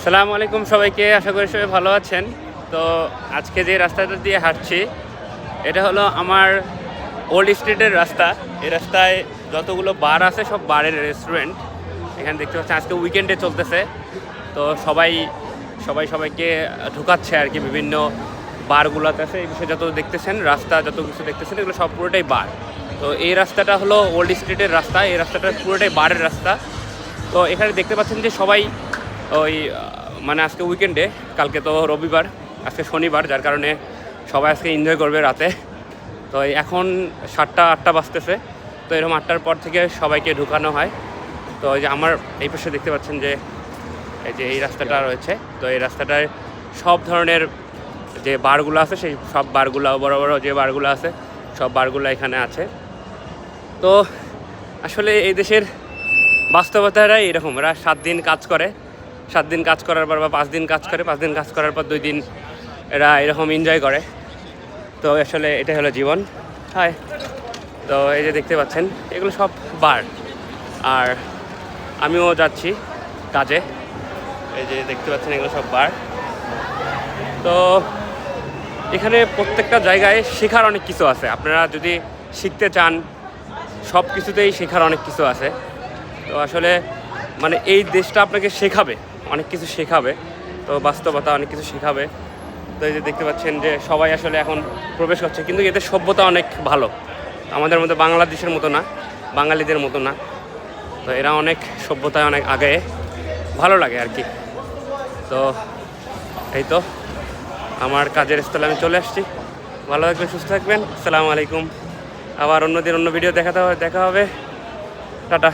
আসসালামু আলাইকুম সবাইকে, আশা করি সবাই ভালো আছেন। তো আজকে যে রাস্তাটা দিয়ে হাঁটছি এটা হলো আমার ওল্ড স্ট্রিটের রাস্তা। এই রাস্তায় যতগুলো বার আছে সব বারের রেস্টুরেন্ট। এখানে দেখতে পাচ্ছেন আজকে উইকেন্ডে চলতেছে, তো সবাইকে ঢুকাচ্ছে আর কি। বিভিন্ন বারগুলোতে আছে এই বিষয়ে যত দেখতেছেন, রাস্তা যত কিছু দেখতেছেন এগুলো সব পুরোটাই বার। তো এই রাস্তাটা হলো ওল্ড স্ট্রিটের রাস্তা, এই রাস্তাটা পুরোটাই বারের রাস্তা। তো এখানে দেখতে পাচ্ছেন যে সবাই ওই মানে আজকে উইকেন্ডে, কালকে তো রবিবার, আজকে শনিবার, যার কারণে সবাই আজকে এনজয় করবে রাতে। তো এখন 7টা-8টা বাজতেছে, তো এরকম 8টার পর থেকে সবাইকে ঢুকানো হয়। তো এই যে আমার এই পাশে দেখতে পাচ্ছেন যে এই রাস্তাটা রয়েছে, তো এই রাস্তাটায় সব ধরনের যে বারগুলো আছে সেই সব বারগুলো, বড় বড় যে বারগুলো আছে সব বারগুলো এখানে আছে। তো আসলে এই দেশের বাস্তবতাটাই এরকম, এরা 7 দিন কাজ করে, 7 দিন কাজ করার পর বা 5 দিন কাজ করে, 5 দিন কাজ করার পর 2 দিন এরা এরকম এনজয় করে। তো আসলে এটা হলো জীবন। হায়, তো এই যে দেখতে পাচ্ছেন এগুলো সব বার, আর আমিও যাচ্ছি কাজে। এই যে দেখতে পাচ্ছেন এগুলো সব বার। তো এখানে প্রত্যেকটা জায়গায় শেখার অনেক কিছু আছে। আপনারা যদি শিখতে চান, সব কিছুতেই শেখার অনেক কিছু আছে। তো আসলে মানে এই দেশটা আপনাকে শেখাবে, অনেক কিছু শেখাবে, তো বাস্তবতা অনেক কিছু শেখাবে। তো এই যে দেখতে পাচ্ছেন যে সবাই আসলে এখন প্রবেশ করছে, কিন্তু এদের সভ্যতা অনেক ভালো, আমাদের মধ্যে বাংলাদেশের মতো না, বাঙালিদের মতো না। তো এরা অনেক সভ্যতায় অনেক আগে, ভালো লাগে আর কি। তো এই তো আমার কাজের স্থলে আমি চলে আসছি। ভালো থাকবেন, সুস্থ থাকবেন। আসসালামু আলাইকুম। আবার অন্য দিন অন্য ভিডিও দেখা হবে। টাটা।